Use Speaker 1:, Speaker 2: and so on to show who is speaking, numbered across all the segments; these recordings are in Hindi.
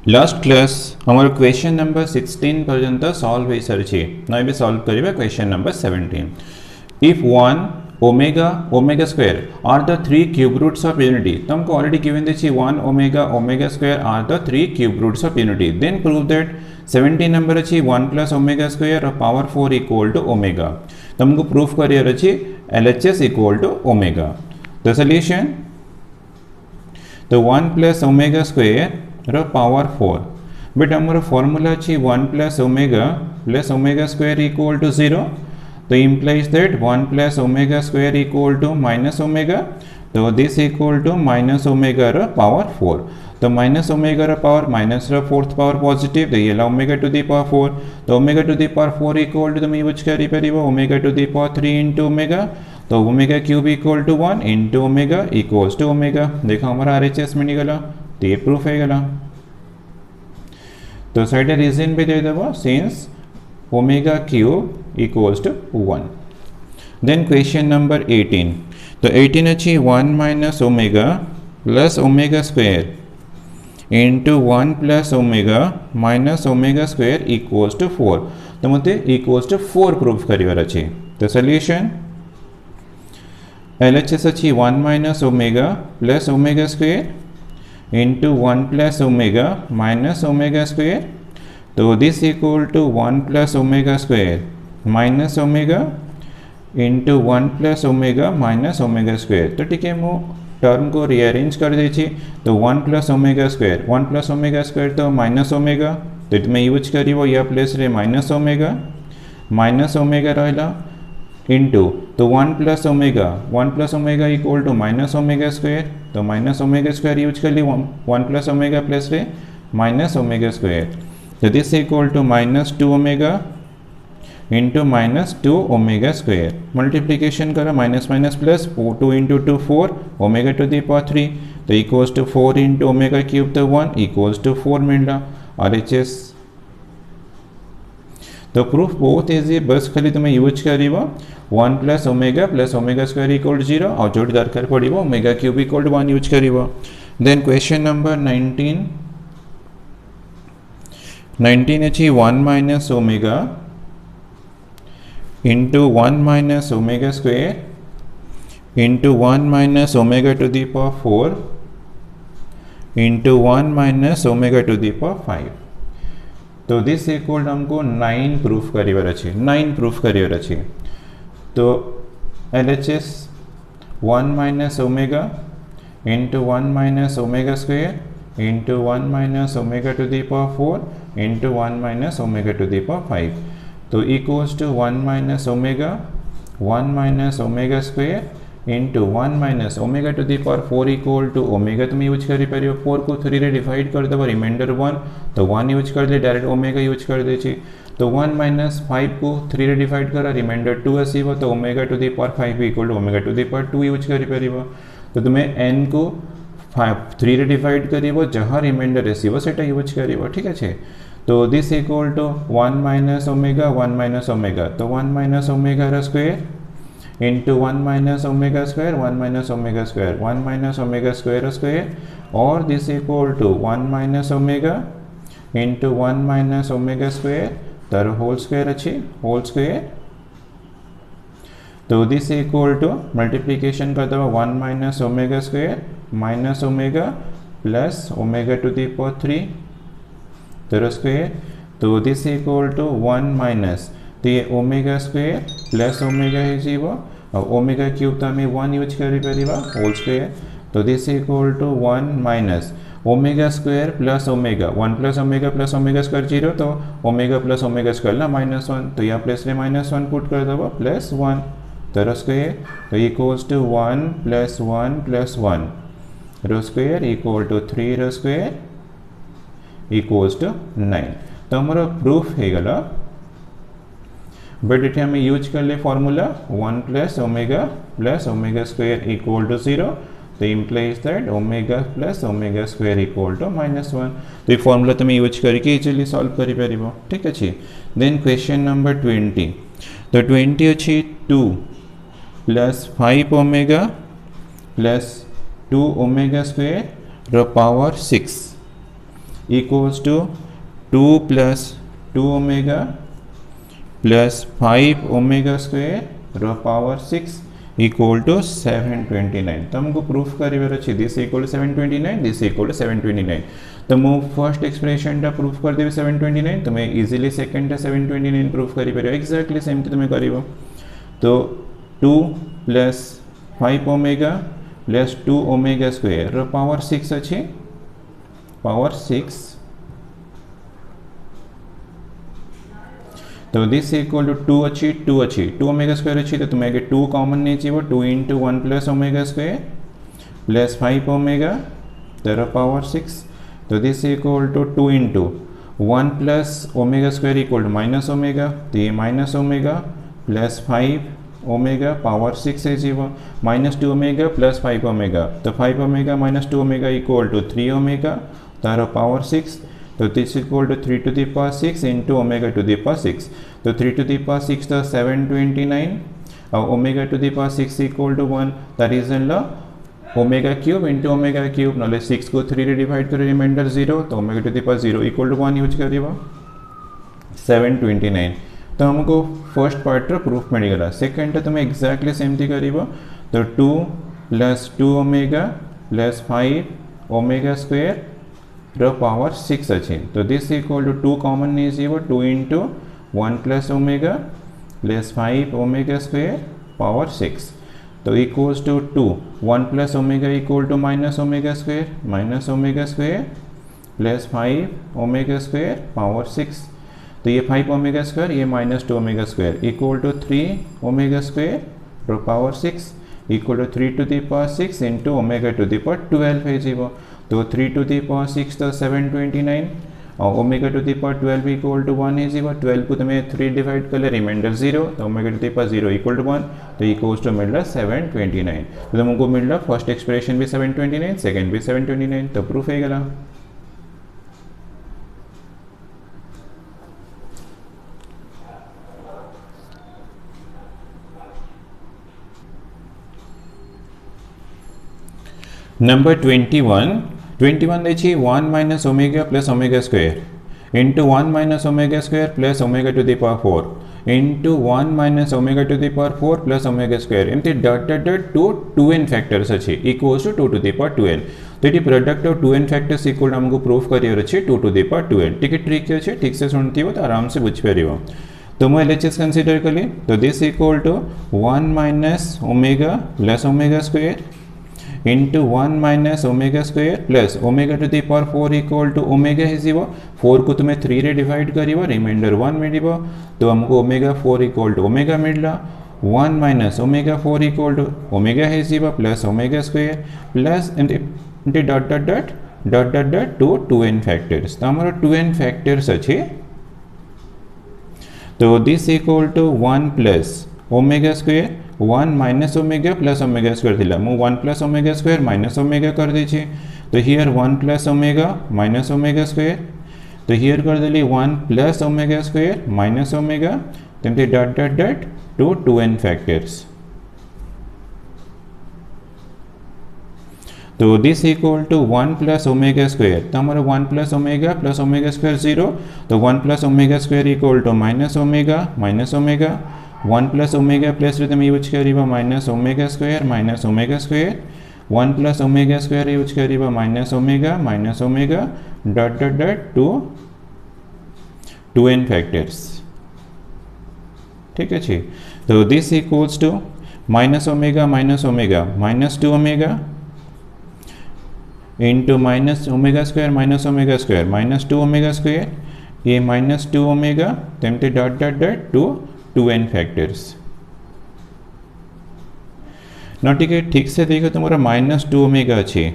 Speaker 1: लास्ट क्लास हमार क्वेश्चन नंबर 16 पर्यंत सॉल्व हो सारी ना भी सॉल्व करिबा question number 17 if 1 omega omega square are the three cube roots of unity तुमको ऑलरेडी गिवन देछि 1 omega omega square are the three cube roots of unity then prove that 17 number अछि 1 प्लस ओमेगा स्क्वायर और पावर 4 इक्वल टू ओमेगा तुमको प्रूफ करियर अछि LHS equal to omega the solution तो 1 plus omega square row power 4 but आमर फॉर्मूला अछि 1 plus omega square equal to 0 तो implies that 1 plus omega square equal to minus omega तो this equal to minus omega row power 4 तो minus omega रो power minus रो fourth power positive तो ये ला omega to the power 4 तो omega to the power 4 equal to तुम यूज करी परिबो omega to the power 3 into omega तो omega cube equal to 1 into omega equals to omega देखो हमारा RHS मिल गला तो ये प्रूफ है गला तो साइड रीजन भी दे देबो since omega cube equals to 1 then question number 18 तो 18 अच्छी 1 minus omega plus omega square into 1 plus omega minus omega square equals to 4 तो मते equals to 4 प्रूफ करिवार अछि तो सॉल्यूशन LHS अच्छी 1 minus omega plus omega square into 1 plus omega minus omega square तो this equal to 1 plus omega square minus omega into 1 plus omega minus omega square तो ठीक है मु टर्म को रीअरेंज कर देछि तो 1 प्लस ओमेगा स्क्वायर तो माइनस ओमेगा तो तुम यूज करिवो या प्लेस रे माइनस ओमेगा रहला इंटू तो 1 plus omega equal to minus omega square तो माइनस ओमेगा स्क्वायर यूज कर ली 1 प्लस ओमेगा प्लस रे माइनस ओमेगा स्क्वायर तो this equal to minus 2 omega into minus 2 omega square multiplication करो minus minus plus 2 into 2 4 omega to the power 3 तो equals to 4 into omega cube तो 1 इक्वल्स टू 4 मिलला RHS तो प्रूफ बहुत इजी बस खाली तुम यूज करिवो 1 प्लस ओमेगा स्क्वायर इक्वल 0 और जो दरकार पड़िवो ओमेगा क्यूब इक्वल 1 यूज करिवो देन क्वेश्चन नंबर 19 अच्छी 1 minus omega into 1 minus omega square into 1 minus omega to the power 4 into 1 minus omega to the power 5 तो दिस इक्वल हमको 9 प्रूफ करिवार अछि 9 प्रूफ करिवार अछि तो LHS 1 minus omega into 1 minus omega square into 1 minus omega to the power 4 into 1 minus omega to the power 5 तो equals to 1 minus omega square into 1 minus omega to the power 4 equal to omega तुम यूज करि परियो 4 को 3 रे डिवाइड कर देबो रिमाइंडर 1 तो 1 यूज कर ले डायरेक्ट ओमेगा यूज कर दे छी तो 1 माइनस 5 को 3 रे डिवाइड करा रिमाइंडर 2 आसीबो तो omega to the power 5 equal to omega to the power 2 use करि परिबो तो तुमे n को 3 रे डिवाइड करिवो जहाँ रिमाइंडर आसीबो सेटा यूज करिवो ठीक আছে तो this equal to 1 minus omega तो 1 माइनस ओमेगा रा square into 1 minus omega square 1 minus omega square और this equal to 1 minus omega into 1 minus omega square तार होल स्क्वायर अच्छी होल स्क्वायर तो दिस इक्वल टू मल्टीप्लिकेशन कर दो 1 minus omega square minus omega plus omega to the power 3 तो स्क्वायर तो दिस इक्वल टू 1 माइनस तो ये ओमेगा स्क्वायर प्लस ओमेगा है जीवो और ओमेगा क्यूब तो हमें 1 यूज करि परिबा होल स्क्वायर तो this equal to 1 minus omega square plus omega 1 plus omega square 0 तो ओमेगा प्लस ओमेगा स्क्वायर ना -1 तो यहाँ प्लस रे -1 पुट कर दबो प्लस 1 तो स्क्वायर तो equals to 1 plus 1 row square equal to 3 row square equals to 9 तो हमारा प्रूफ है गला बट इटे हमें यूज कर ले formula 1 plus omega square equal to 0 तो implies that omega plus omega square equal to -1 तो ये फॉर्मूला तुम यूज करके इजिली सॉल्व करि परिबो ठीक अछि देन क्वेश्चन नंबर 20 तो 20 अछि 2 plus 5 omega plus 2 omega square row power 6 equals to 2 plus 2 omega plus 5 omega square row power 6 equal to 729 तो हमको प्रूफ करिवार अछि this equal to 729 this equal to 729 तो मु फर्स्ट एक्सप्रेशन टा प्रूफ कर देबे 729 तुम इजीली सेकंड टा 729 प्रूफ करि परियो एक्जेक्टली सेम तुम करिवो तो 2 plus 5 omega plus 2 omega square रो पावर 6 अछि पावर 6 तो दिस इक्वल टू 2 अच्छी 2 ओमेगा स्क्वायर अच्छी तो तुम आगे 2 कॉमन नहीं चाहिए 2 into 1 plus omega square plus 5 omega to the power 6 तो this equal to 2 into 1 plus omega square equal to minus omega तो ये minus omega plus 5 omega power 6 है जीव माइनस 2 ओमेगा प्लस 5 ओमेगा तो 5 omega minus 2 omega equal to 3 omega to the power 6 तो this equal to 3 to the power 6 into omega to the power 6 तो 3 to the power 6 तो 729 और omega to the power 6 equal to 1 that is in law omega cube into omega cube नॉले 6 को 3 रे डिवाइड करो रिमाइंडर 0 तो omega to the power 0 equal to 1 use करिबा 729 तो हमको फर्स्ट पार्ट रो प्रूफ मिल गला सेकंड तुम एक्जेक्टली सेमती करिबो तो 2 plus 2 omega plus 5 omega square रो पावर 6 अच्छे तो दिस इक्वल टू 2 कॉमन नहीं जीवो 2 into 1 plus omega plus 5 omega square power 6 तो equals to 2 1 plus omega equal to minus omega square plus 5 omega square power 6 तो ये 5 ओमेगा स्क्वायर ये minus 2 omega square equal to 3 omega square row power 6 equal to 3 to the power 6 into omega to the power 12 है जीवो तो 3 to the power 6 तो 729 और omega to the power 12 equal to 1 है जीवो 12 को तुम्हें 3 डिवाइड कर ले रिमाइंडर 0 तो omega to the power 0 equal to 1 तो इक्वल्स टू मिल रहा 729 तो तुमको मिल रहा फर्स्ट एक्सप्रेशन भी 729 सेकंड भी 729 तो प्रूफ है गला नंबर 21 देखिए 1 minus omega plus omega square into 1 minus omega square plus omega to the power 4 into 1 minus omega to the power 4 plus omega square एमती dot dot dot to 2n factors अच्छे equals to 2 to the power 2n तो ये product of 2n factors equal हमको प्रूफ करियर अच्छे 2 to the power 2n ठीक है ट्रिक अच्छे ठीक से सुनती हो तो आराम से बुझ पारियो तो मैं एलएचएस कंसीडर कली तो this equal to 1 minus omega plus omega square into 1 minus omega square plus omega to the power 4 equal to omega है 4 को तुम्हें 3 रे डिवाइड करिवो रिमाइंडर 1 मिलिबो तो हमको ओमेगा 4 इक्वल टू ओमेगा मिलला 1 minus omega 4 equal to omega है plus omega square plus into dot dot dot dot dot dot to 2n factors तो हमारा 2n फैक्टर्स अच्छे तो this equal to 1 plus omega square 1 minus omega plus omega square थिला मु 1 plus omega square minus omega कर दीजिए तो here 1 plus omega minus omega square तो हियर कर देली 1 plus omega square minus omega तेमते dot dot dot to 2n factors तो this equal to 1 plus omega square तो हमारा 1 प्लस ओमेगा स्क्वायर 0 तो 1 plus omega square equal to minus omega 1 plus omega plus तुम यूज कर minus omega square 1 plus omega square use कर minus omega dot dot dot to 2n factors ठीक है तो this equals to minus omega minus 2 omega into minus omega square minus 2 omega square ये माइनस 2 ओमेगा तेमते dot dot dot to 2n factors ना ठीक है ठीक से देखो तुम्हारा माइनस 2 ओमेगा अच्छे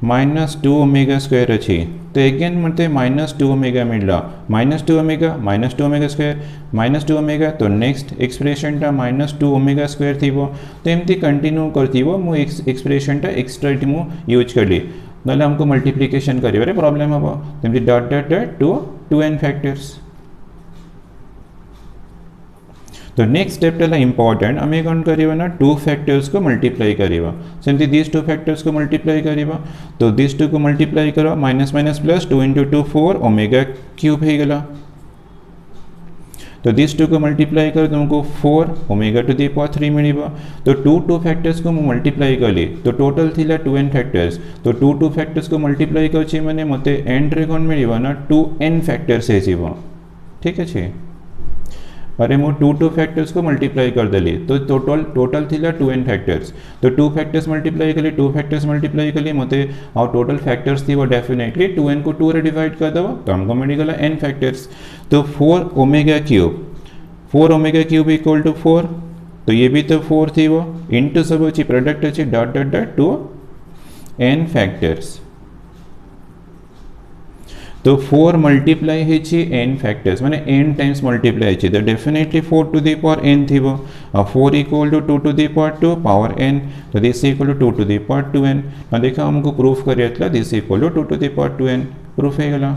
Speaker 1: माइनस 2 ओमेगा स्क्वायर अच्छे तो अगेन मतलब माइनस 2 ओमेगा मिलला minus 2 omega square minus 2 omega तो नेक्स्ट एक्सप्रेशन टा माइनस 2 ओमेगा स्क्वायर थी तो एमती कंटिन्यू करती मु एक्सप्रेशन टा एक्स्ट्रा मु यूज कर ली ना हमको मल्टीप्लिकेशन करिए प्रॉब्लम हम तमती dot dot dot to 2n factors तो नेक्स्ट स्टेप है इंपोर्टेंट आम कौन करवा ना टू फैक्टर्स को मल्टीप्लाई करवा सेमती दिस टू फैक्टर्स को मल्टीप्लाई करवा तो दिस टू को मल्टीप्लाई करो minus minus plus 2 × 2 4 omega cube हो गला तो दिस टू को मल्टीप्लाई करो तुमको 4 ओमेगा टू दी पावर 3 मिल तो टू फैक्टर्स को मल्टीप्लाई कली तो टोटल थी 2n फैक्टर्स तो टू फैक्टर्स को मल्टीप्लाई कर मैंने मत एंड रे कौन मिल ना 2n फैक्टर्स हो ठीक है अरे मु टू फैक्टर्स को मल्टीप्लाई करदेली तो टोटल थी 2n फैक्टर्स तो टू फैक्टर्स मल्टीप्लाई कली टू फैक्टर्स मल्टीप्लाई कली मत और टोटल फैक्टर्स थी वो डेफिनेटली 2n को 2 रे डिवाइड कर दो तो हमको मिलगला n फैक्टर्स तो 4 ओमेगा क्यूब इक्वल टू 4 तो ये भी तो 4 थी वो इंटू सब अच्छी प्रोडक्ट अच्छी dot dot dot to n factors तो 4 मल्टीप्लाई है n फैक्टर्स माने n टाइम्स मल्टीप्लाई है तो definitely 4 to the power n थी वो 4 equal to 2 to the power 2 power n तो this equal to 2 to the power 2n ना देखा हमको प्रूफ करिए this equal to 2 to the power 2n proof है गला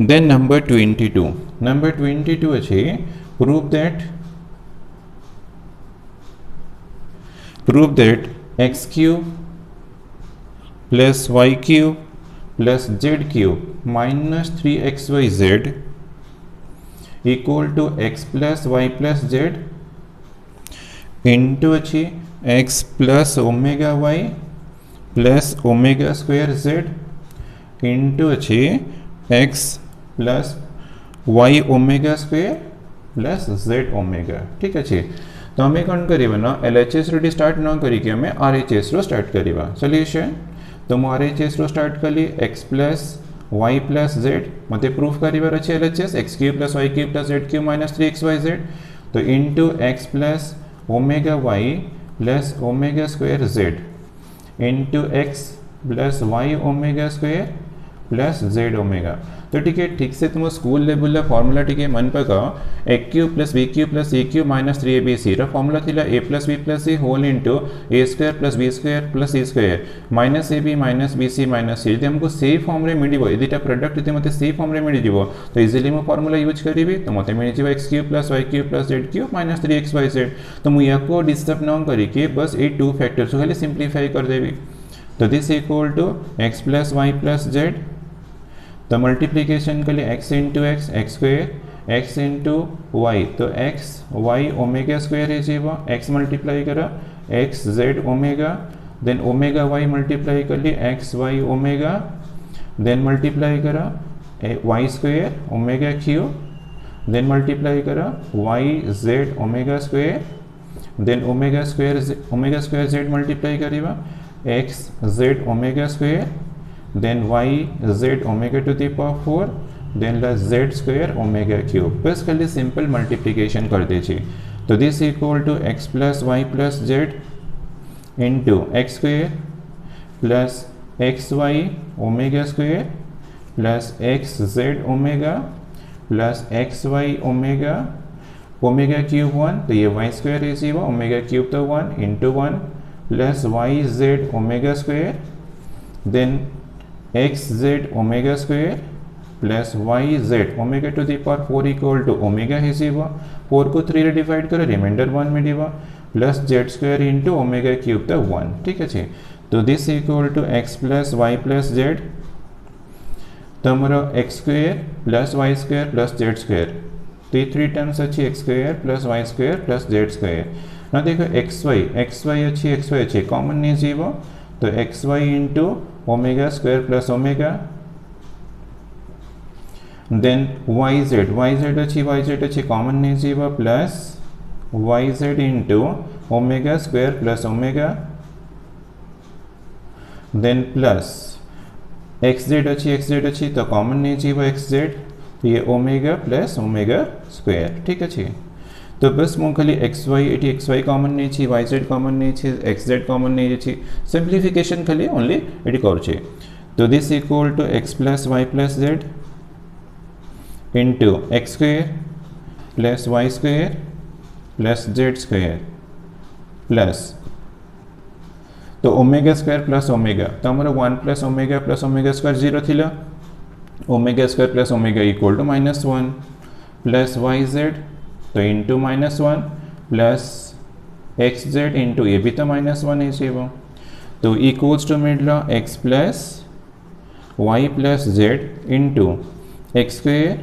Speaker 1: देन नंबर 22 अच्छे proof that x cube plus y cube plus z cube minus 3xyz equal to x plus y plus z into अच्छी x plus omega y plus omega square z into अच्छी x plus y omega square plus z omega ठीक अच्छे तो आम कौन करवा ना LHS रू स्टार्ट न करिके आम RHS रू स्टार्ट करवा सॉल्यूशन तो मु RHS रो स्टार्ट कली x plus y plus z मत प्रूफ करिवार अच्छे LHS x cube plus y cube plus z cube minus 3xyz तो into x plus omega y plus omega square z into x plus y omega square plus z omega तो ठीक से तुम स्कूल लेवल फॉर्मूला टी मन पकाओ a cube plus b cube plus a cube minus 3abc formula थी a plus b plus c whole into a square plus b square plus c square minus a b minus b c minus c यदि हमको से फॉर्म रे मिल ये दुटा प्रोडक्ट यदि मत से फॉर्म रे मिल तो इजिली मु फॉर्मूला यूज करी तो मत मिल x cube plus y cube plus z cube minus 3xyz तो मुझे डिस्टर्ब न करके बस ये टू फैक्टर्स को खाली सिंप्लीफाई करदेवी तो this equal to x plus y plus z तो मल्टीप्लिकेशन के लिए x into x square x into y तो x y ओमेगा स्क्वायर है जी वो x मल्टीप्लाई करा x z omega then omega y multiply कर लिए x y omega then multiply करा y square omega cube then multiply करा y z omega square then omega square z multiply करिवा x z omega square then y z omega to the power 4 then la z square omega cube बस खाली सिंपल मल्टीप्लिकेशन कर दीजिए तो this equal to x plus y plus z into x square plus x y omega square plus x z omega plus x y omega omega cube 1 तो ये y स्क्वायर है वो ओमेगा क्यूब तो 1 into 1 plus y z omega square then x z omega square plus y z omega to the power 4 equal to omega है 4 को 3 रे डिवाइड करो रिमाइंडर 1 मिलेगा plus z square into omega cube तो 1 ठीक है तो this equal to x plus y plus z तो मोर x square plus y square plus z square तो ये 3 टर्म्स अच्छी x square plus y square plus z square ना देखो एक्स वाई अच्छी कॉमन नहीं जीवो तो x y into omega square plus omega then y Z अच्छी कॉमन नहीं जीवा plus y z into omega square plus omega then plus x z अच्छी तो कॉमन नहीं जीवा एक्स जेड तो ये ओमेगा प्लस ओमेगा स्क्वायर ठीक है तो बस मु खाली एक्स वाई कॉमन नहीं वाई जेड कॉमन नहीं एक्स जेड कॉमन नहीं सिंप्लिफिकेशन खाली ओनली ये कर तो this equal to x plus y plus z into x square plus y square plus z square plus तो ओमेगा स्क्वायर प्लस ओमेगा तो हमारा 1 प्लस ओमेगा स्क्वायर 0 थिला omega square plus omega equal to -1 plus y z तो into -1 plus x z into ए भी तो -1 हो तो इक्वल्स टू मिडला x plus y plus z into x square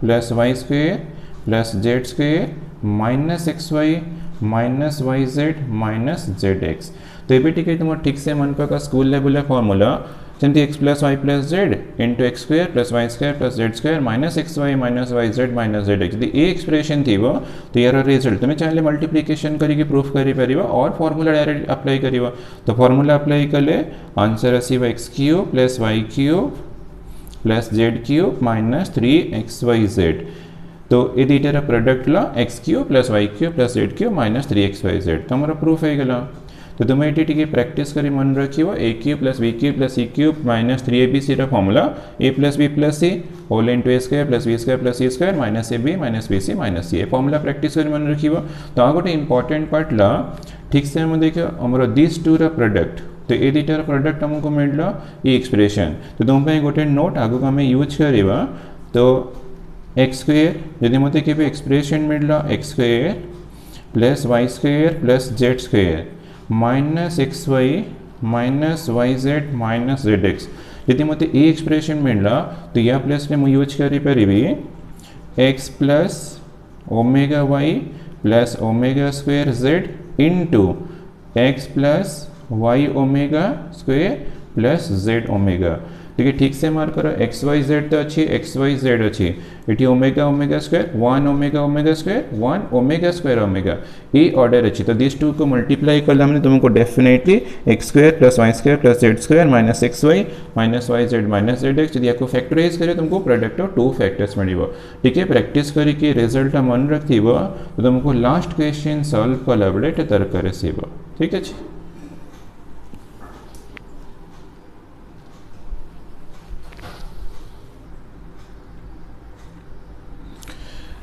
Speaker 1: plus y square plus z square minus x y minus y z minus z x तो ये टिके तुम ठीक से मन पका स्कूल लेवल फॉर्मूला जमी x plus y plus z into x square plus y square plus z square minus x Y z minus z x यदि ये एक्सप्रेशन थी तो यार रिजल्ट तुम्हें चाहिए मल्टीप्लिकेशन करके प्रूफ कर और फॉर्मूला डायरेक्ट अप्लाई कर तो फॉर्मूला अप्लाई कले आंसर आसव x cube plus y cube plus z cube minus 3xyz तो ये दुईटार प्रोडक्ट ला x cube plus y cube plus z cube minus 3xyz तो हमारा प्रूफ हो गला तो तुम ये प्रैक्टिस करी मन रखियो a cube plus b cube plus c cube minus 3abc formula a plus b plus c whole into a square plus b square plus c square minus a b minus b c minus c a formula practice करी मन रखियो तो आ गोटे इंपोर्टेंट पार्ट ला ठीक से हम देखियो हमरो दिस टू रा प्रोडक्ट तो ये दुईटार प्रोडक्ट हमको मिलला ये एक्सप्रेशन तो तुम गोटे नोट आगु आम यूज करवा तो एक्स स्क्वेयर यदि मत के एक्सप्रेशन मिलला x square plus y square plus z square minus x y minus y z minus z x यदि मत ये एक्सप्रेशन मिलला तो या प्लस में यूज करी x plus omega y plus omega square z into x plus y omega square plus z omega ठीक है ठीक से मार्क करो एक्स वाई जेड तो अच्छी एक्स वाई जेड अच्छी ये omega omega square 1 omega omega square 1 omega square omega ये ऑर्डर अच्छी तो दिस टू को मल्टीप्लाई कर हमने तुमको definitely x square plus y square plus z square minus y z minus z x यदि आपको फैक्टराइज करे तुमको प्रोडक्ट 2 फैक्टर्स मिलो ठीक है प्रैक्टिस करके रिजल्ट मन रखी तो तुमको लास्ट क्वेश्चन सॉल्व कला बेले तरह आसो ठीक है।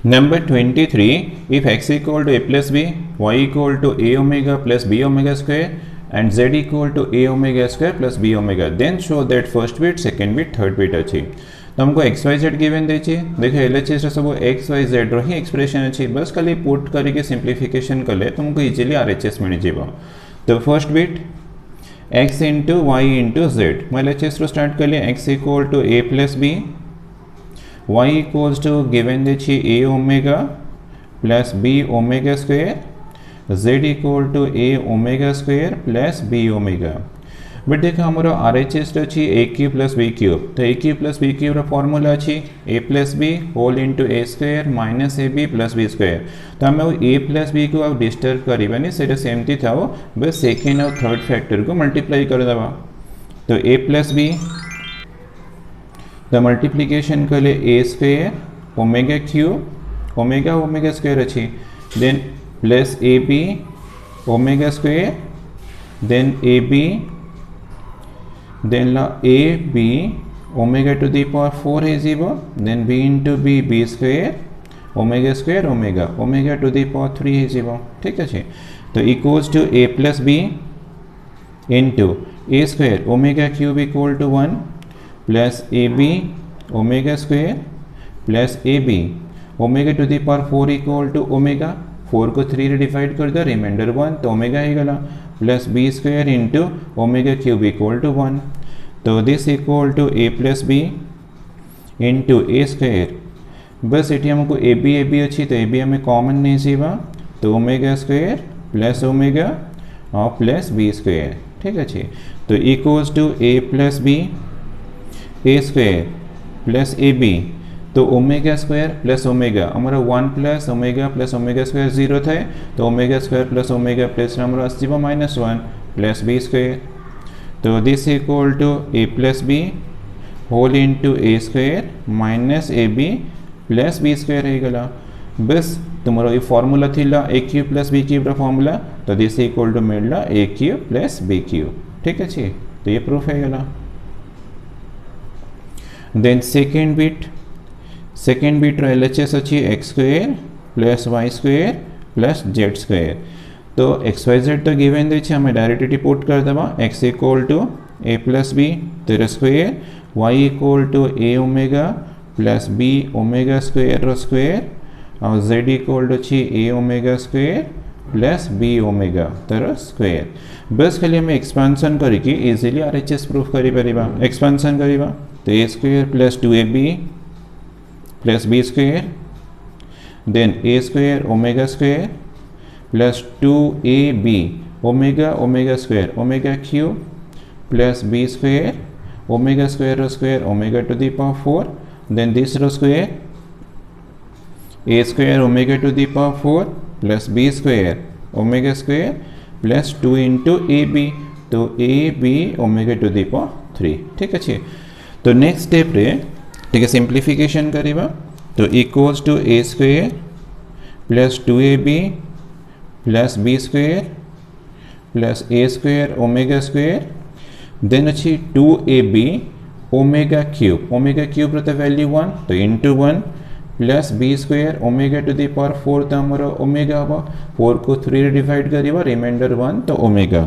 Speaker 1: Number 23, if x equal to a plus b, y equal to a omega plus b omega square and z equal to a omega square plus b omega, then show that first bit, second bit, third bit अच्छी तो हमको एक्स वाई जेड गिवन दे देखो एल एच एस सब एक्स वाई जेड ही एक्सप्रेशन अच्छी बस खाली पुट करके सिंप्लीफिकेशन कले तुमको इजिली आर एच एस मिल जाए तो first bit x into y into z मैं एल एच एस स्टार्ट कले x equal to a plus b y equals to given देखिए a omega plus b omega square z equal to a omega square plus b omega but देखो हमारा आर एच एस अच्छी a cube plus b cube तो a cube plus b cube formula अच्छी a plus b whole into a square minus a b plus b square तो आम ए प्लस बी को आप डिस्टर्ब करवानी से सेमती था बस सेकेंड और थर्ड फैक्टर को मल्टीप्लाई करदेवा तो ए प्लस बी तो मल्टीप्लिकेशन कले a square omega cube omega omega square अच्छी then plus a b omega square then a b then ला a b omega to the power 4 है जीवो then b into b b square omega omega to the power 3 है जीवो ठीक है तो equals to a plus b into a square omega cube equal to 1 plus a b omega square plus a b omega to the power 4 equal to omega 4 को 3 रे डिवाइड कर दो रिमाइंडर 1 तो ओमेगा ही गला plus b square into omega cube equal to 1 तो this equal to a plus b into a square बस ये हमको ए बी अच्छी तो ए बी हमें कॉमन नहीं जीवा तो ओमेगा स्क्वेयर प्लस ओमेगा और प्लस बी स्क्वेयर ठीक है तो equals to a plus b a square plus a b तो ओमेगा स्क्वायर प्लस ओमेगा हमारा 1 प्लस ओमेगा स्क्वायर 0 था तो omega square plus omega plus हमारा आसो -1 प्लस बी स्क्वायर तो this equal to a plus b whole into a square minus a b plus b square हो गला बस तुम्हारा ये फॉर्मूला थी a cube plus b cube formula तो दिस इक्वल टू मिलला a cube plus b cube ठीक है तो ये प्रूफ हो गला then second bit L H S अच्छी x square plus y square plus z square तो एक्स वाई जेड तो गिवन दे हमें डायरेक्टली पुट कर देवा x equal to a plus b तेरा square y equal to a omega plus b omega square ଆଉ z इक्वल टू अच्छी a omega square plus b omega तार स्क्वायर बस खाली आम एक्सपांशन करके इजिली RHS प्रूफ करि परिबा एक्सपांशन करिबा तो a square plus 2ab plus b square then a square omega square plus 2ab omega omega square omega cube plus b square omega to the power 4 then this रो square a square omega to the power 4 plus b square omega square plus 2 into a b तो a b omega to the power 3 ठीक अच्छे। तो नेक्स्ट स्टेप रे ठीक है सिंप्लीफिकेशन करिबा तो equals to a square plus 2ab plus b square plus a square omega square then अच्छी 2ab ओमेगा क्यूब रहता वैल्यू 1 तो into 1 plus b square omega to the power 4 तो हमारा ओमेगा हम 4 को 3 रे डिवाइड करिबा रिमाइंडर 1 तो omega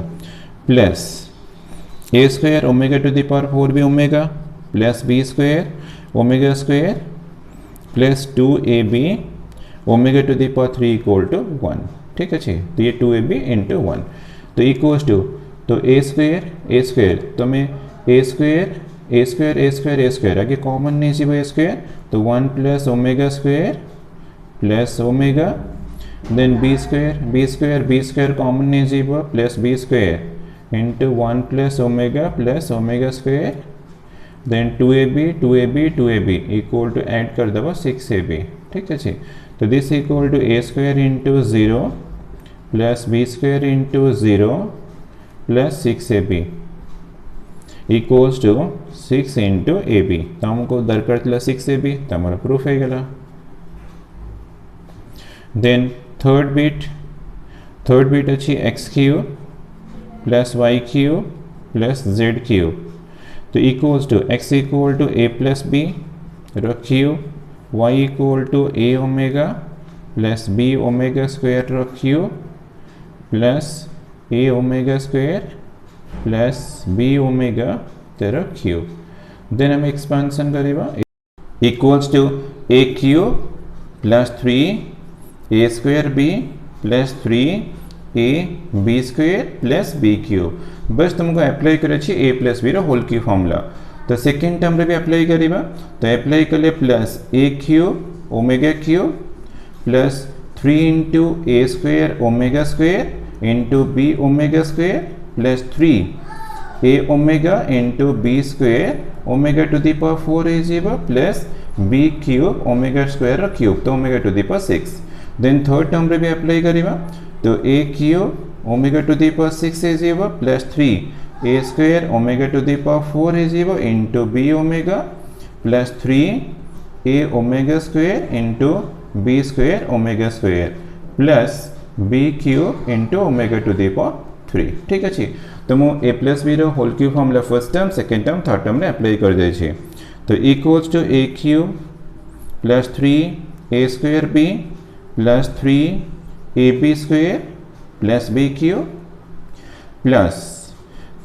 Speaker 1: plus a square omega to the power 4 भी omega plus b square omega square plus 2ab omega to the power 3 equal to 1 ठीक अच्छे। तो ये 2ab इंटू 1 तो इक्वल्स टू तो a स्क्वायर तो मैं a स्क्वायर आगे कॉमन नहीं सी a स्क्वायर तो 1 plus omega then b square common नहीं सी plus b square into 1 plus omega square then 2ab equal to add कर दबा 6ab ठीक अच्छे। तो this equal to a square into 0 plus b square into 0 plus 6ab equals to 6 into ab तो हमको दरकार था 6ab तो हमारा प्रूफ है गला। देन थर्ड बीट अच्छी x cube plus y cube plus z cube तो equals to x equal to a plus b रो cube y equal to a omega plus b omega square रो cube plus a omega square plus b omega तेरा क्यूब देन हम एक्सपांशन करिबा equals to a cube plus 3 a square b plus 3 a b square plus b cube बस तुमको अप्लाई करे छी a प्लस b रो होल क्यूब फॉर्मूला तो सेकंड टर्म रे भी अप्लाई करिबा तो अप्लाई करले plus a cube omega cube plus 3 into a square omega square into b omega square plus 3 a omega into b square omega to the power 4 is equal plus b cube omega square cube तो omega to the power 6 then third term रे भी अप्लाई करिबा तो a cube omega to the power 6 is equal plus 3 a square omega to the power 4 is equal into b omega plus 3 a omega square into b square omega square plus b cube into omega to the power 3 ठीक अच्छे। तो मु a प्लस b रो whole cube formula first term second term third term रे अप्लाई कर दे छी तो equals to a cube plus 3 a square b plus 3 ab square plus b cube plus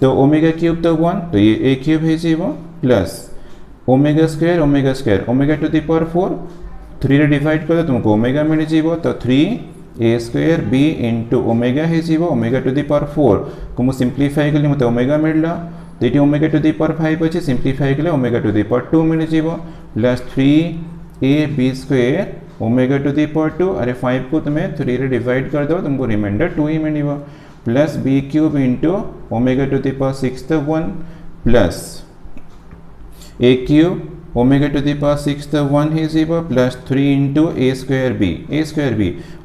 Speaker 1: तो ओमेगा क्यूब तो 1 तो ये a क्यूब है जी वो plus omega square omega to the power 4 3 रे डिवाइड कर तुमको ओमेगा मिल जीवो तो 3 a square b into omega है जीवो ओमेगा टू द पावर 4 को मु सिंप्लीफाई कली मते ओमेगा मिलला तो ये ओमेगा टू द पावर 5 अछि सिंप्लीफाई कले ओमेगा टू द पावर 2 मिल जीवो plus 3 a b square omega to the power 2 अरे 5 को तुम्हें 3 रे डिवाइड कर दो तुमको रिमाइंडर 2 ही मिलेगा plus b cube into omega to the power 6 तो 1 plus a cube omega to the power 6 तो 1 है zero plus 3 into a square b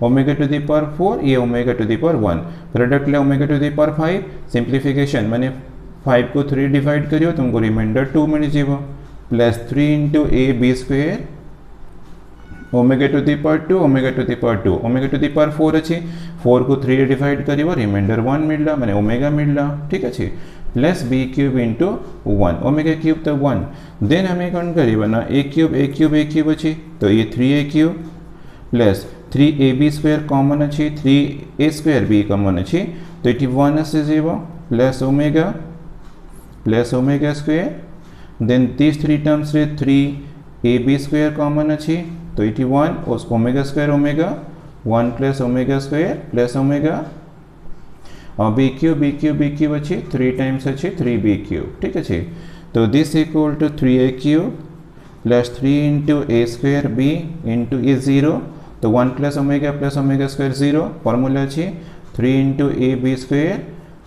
Speaker 1: omega to the power 4 ये omega to the power 1 product ले omega to the power 5 simplification मैंने 5 को 3 डिवाइड करियो तुमको रिमाइंडर 2 मिल जीवो plus 3 into a b square omega to the power 2 omega to the power 2 omega to the power 4 अच्छी 4 को 3 डिवाइड करियो रिमाइंडर 1 मिलला माने ओमेगा मिलला ठीक अच्छे plus b cube into 1 omega cube तो 1 देन हमें कौन करिबा ना a क्यूब अच्छी तो ये 3a cube plus 3ab square common अच्छी 3a स्क्वायर b कॉमन अच्छी तो ये 1 से 0 plus omega square then these 3 terms रे 3 ए बी स्क्वायर कॉमन अच्छी तो ये 1 omega square omega 1 plus omega square plus omega और बी क्यूब अच्छी 3 टाइम्स अच्छी 3 बी क्यूब ठीक अच्छे। तो this equal to 3a cube plus 3 into a square b into a 0 तो 1 प्लस ओमेगा स्क्वायर 0 फॉर्मूला अच्छी 3 इंटू ए बी स्क्वायर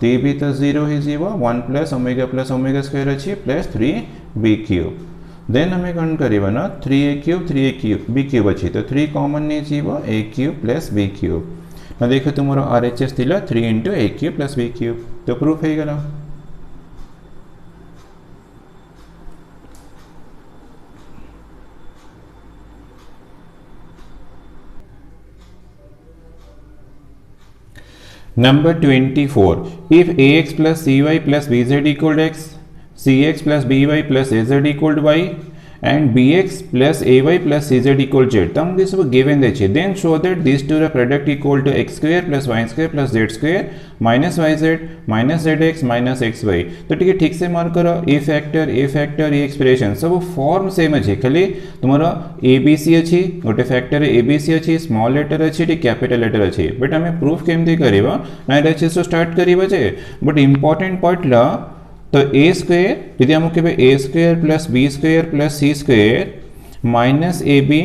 Speaker 1: तो ये भी तो 0 ही 1 प्लस ओमेगा स्क्वायर अच्छी प्लस 3 बी क्यूब देन हमें कौन करेगा ना 3a क्यूब बी क्यूब अच्छी तो 3 कॉमन नहीं जीव ए क्यूब प्लस बी क्यूब ना देखो तुम आर एच एस थी 3 इंटू ए क्यूब प्लस बी क्यूब तो प्रूफ हो गला। Number 24. If ax plus cy plus bz equal to x, cx plus by plus az equal to y, and bx plus ay plus cz equal to z, तो हम this given देचे. Then show that these two are product equal to x square plus y square plus z square minus yz minus zx minus xy. तो ठीक से मार्क करो ए फैक्टर ए एक्सप्रेशन सब फॉर्म सेम अच्छे खाली तुम्हारा ए बी सी अच्छी गोटे फैक्टर ए बी सी अच्छी स्मॉल लेटर अच्छी कैपिटल लेटर अच्छी बट आम प्रूफ केमती करवा ना अच्छे से स्टार्ट करवा जे बट इम्पोर्टेंट पार्ट ला तो ए स्क्वेयर यदि आमको कहे a square plus c square minus a b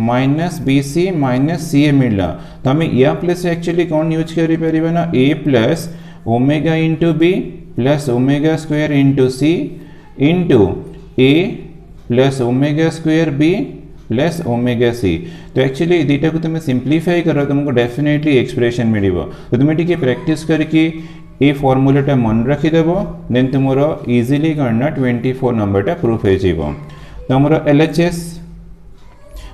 Speaker 1: minus b c minus c a मिलला तो हमें या प्लस एक्चुअली कौन यूज करें ना a plus omega into b plus omega square into c into a plus omega square b plus omega c तो एक्चुअली दुईटा को तुम सिंप्लीफाई कर तुमको डेफिनेटली एक्सप्रेशन मिल तो तुम्हें टी प्रैक्टिस करके ये फॉर्मूलाटा मन रखीदेव देन तुम इजिली करना 24 नंबरटा प्रूफ हो तुम एल एच एस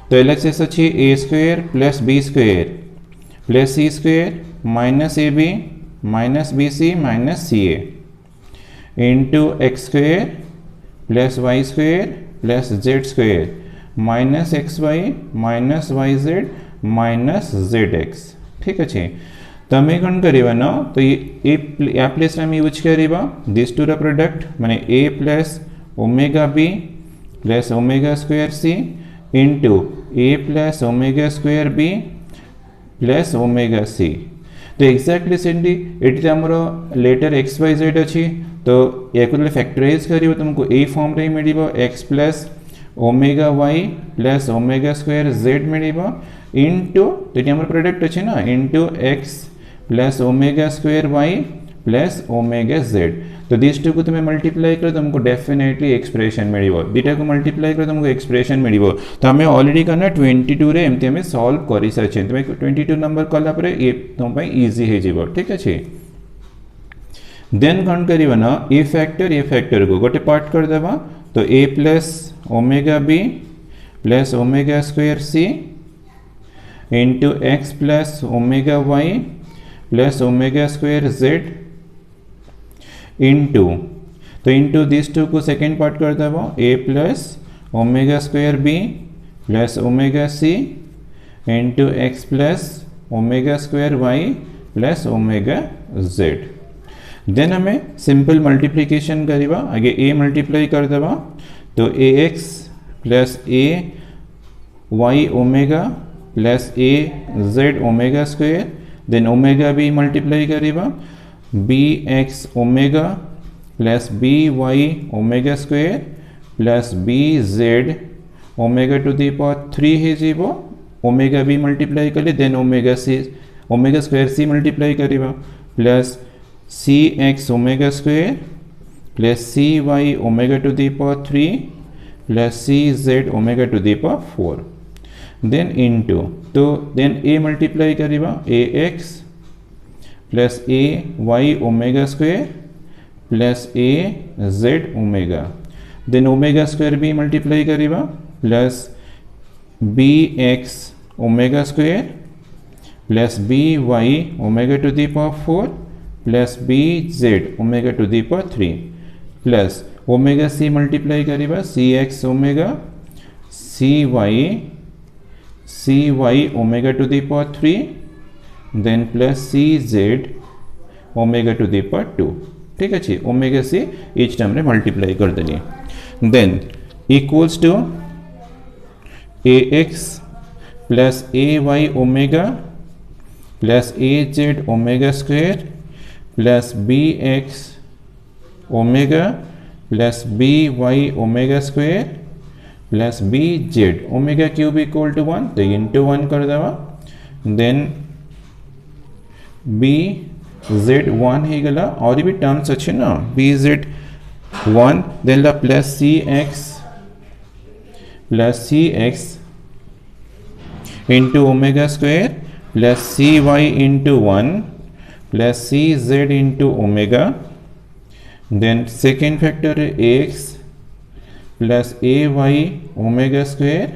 Speaker 1: तो एल एच एस अच्छी a square plus b square plus c square minus a b minus b c minus c a into x square plus y square plus z square minus x Y z minus z x ठीक अच्छे। तो आम कौन करवा ना तो ये प्लेस आम यूज करवा दिस टू प्रोडक्ट माने a plus omega b plus omega square c into a plus omega square b plus omega c तो एक्जाक्टली सेमती ये आमर लेटर एक्स वाई जेड अच्छी तो या फैक्टराइज कर तुमको ए फॉर्म रे मिल x plus omega y plus omega square z मिल इंटू तो ये आम प्रोडक्ट अच्छे ना into x plus omega square y plus omega z तो दिस टू को तुम्हें मल्टीप्लाई करो तुमको डेफिनेटली एक्सप्रेशन मिल दुटा को मल्टीप्लाई करो तुमको एक्सप्रेशन मिल तो आम ऑलरेडी करना 22 रे एमती आम सॉल्व कर सारी तुम्हें 22 नंबर कलापर ये तुम इजी हो ठीक अच्छे। देन कौन करवा ना ए फैक्टर को गोटे पार्ट करदेवा तो a plus omega b plus omega square c into x plus omega y plus omega square z into तो इंटू दिस टू को सेकेंड पार्ट कर देव a plus omega square b plus omega c into x plus omega square y plus omega z. Then हमें सिंपल मल्टीप्लिकेशन करवा आगे ए मल्टीप्लाई कर देवा तो a x plus a y omega plus a z omega square then omega b multiply करवा b x omega plus b y omega square plus b z omega to the power 3 है जीवो ओमेगा बी मल्टीप्लाई कर then omega square c multiply करवा plus c x omega square plus c y omega to the power 3 plus c z omega to the power 4 then into तो देन ए मल्टीप्लाई करवा a x plus a y omega square plus a z omega then omega square b multiply करवा plus b x omega square plus b y omega to the power 4 plus b z omega to the power 3 plus omega c multiply करवा c x omega c y omega to the power 3 then plus c z omega to the power 2 ठीक अच्छे ओमेगा सी इच टर्म रे मल्टीप्लाई कर देली then equals to a x plus a y omega plus a z omega square plus b x omega plus b y omega square plus b z omega cube equal to 1 तो इंटू 1 कर देवा देन बी जेड 1 हो गला और भी टर्म्स अच्छे ना बी जेड 1 देन ला plus c x into omega square plus c y into 1 plus c z into omega then second factor है x plus a y omega square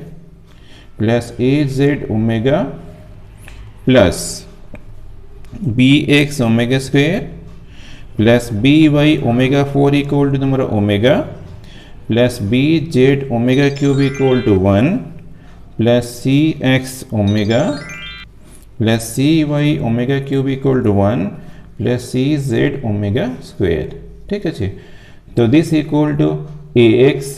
Speaker 1: plus a z omega plus b x omega square plus b y omega 4 equal to तुम्हारा omega plus b z omega cube equal to 1 plus c x omega plus c y omega cube equal to 1 plus c z omega square ठीक है तो this equal to a x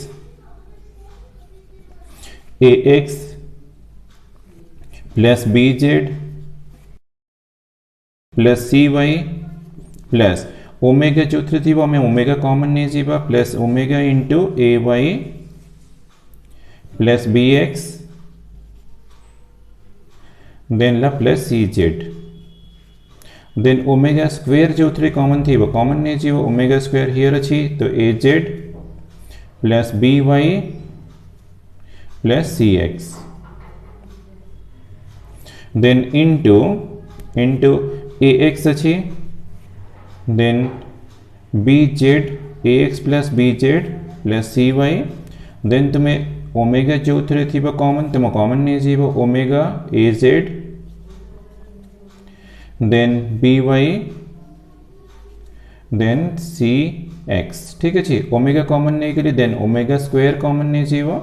Speaker 1: plus b z plus c y plus omega जो थी वो हमें ओमेगा कॉमन नहीं जीवा plus omega into a y plus b x then ला plus c z then omega square जो थ्री कॉमन थी वो कॉमन नहीं जी वो ओमेगा स्क्वायर हियर अच्छी तो a z plus b y plus c x then into a x अच्छी then b z a x plus b z plus c y then तुम्हें ओमेगा जो थ्री थी वो कॉमन तो कॉमन नहीं जी वो omega a z then b y then c x ठीक है जी ओमेगा कॉमन नहीं के लिए देन ओमेगा स्क्वायर कॉमन नहीं जी वो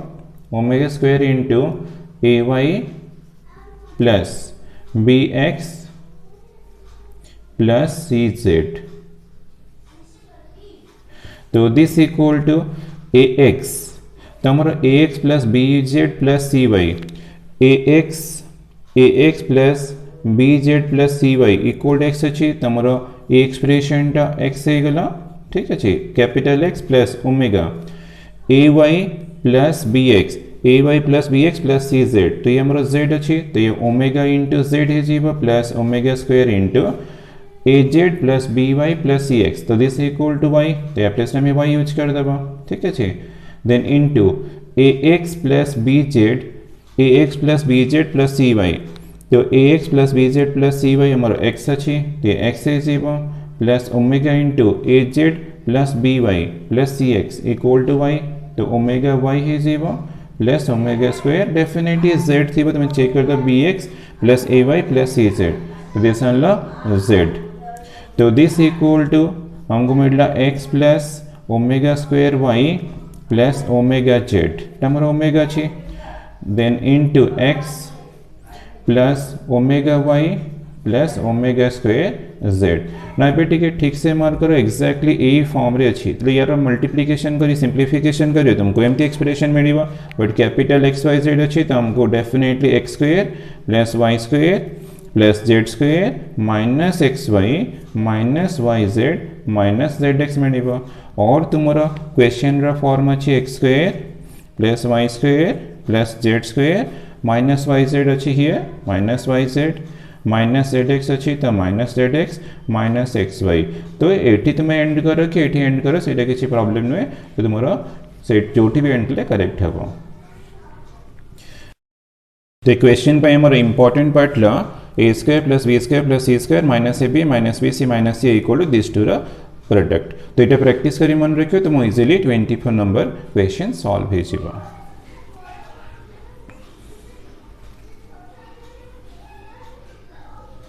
Speaker 1: omega square into a y plus b x plus c z तो this equal to a x तो हमारा a x plus b z plus c y a x plus b z plus c y equal x अच्छी तमरो ए एक्सप्रेशन टा एक्स है गला ठीक है capital x plus omega a y plus b x plus c z तो ये हमारा जेड अच्छी तो ये ओमेगा इंटू जेड है जीवा plus omega square into a z plus b y plus c x तो दिस इक्वल टू वाई तो या प्लस में वाई यूज कर देवा ठीक है then into a x plus b z plus c y तो a x plus b z plus c y हमारा एक्स अच्छी तो एक्स है जीवा plus omega into a z plus b y plus c x equal to y तो ओमेगा वाई है जीवा plus omega square definitely z थी तो मैं चेक करता b x plus a y plus c z तो दिस ला जेड तो दिस इक्वल टू हमको मिला x plus omega square y plus omega z हमारा ओमेगा अच्छी then into x plus omega y plus omega square z ना पे ठीक से मार्क करो एक्जाक्टली यही फॉर्म रे अच्छी तो यार मल्टीप्लिकेशन करी सिंप्लीफिकेशन करियो तुमको एमती एक्सप्रेशन मिलेगा but capital X Y Z अच्छी तो हमको definitely x square plus y square plus z square minus x Y z minus z x मिलेगा और तुम्हारा क्वेश्चन रा फॉर्म अच्छी x square plus y square plus z square minus y Z अच्छी here minus y z minus z x अच्छी तो minus z x minus x y तो एटी तुम्हें एंड करो कि एटी एंड करो से किसी प्रॉब्लम नुहे तो तुम्हारा से जो भी एंड कले करेक्ट हे तो क्वेश्चन पे हमारा इंपॉर्टेंट पार्ट ला a square plus b square plus c square minus a b minus b c minus c equal to this two रा प्रोडक्ट तो ये प्रैक्टिस करी मन रखियो तो इजिली 24 नंबर क्वेश्चन सॉल्व हो जाएगा।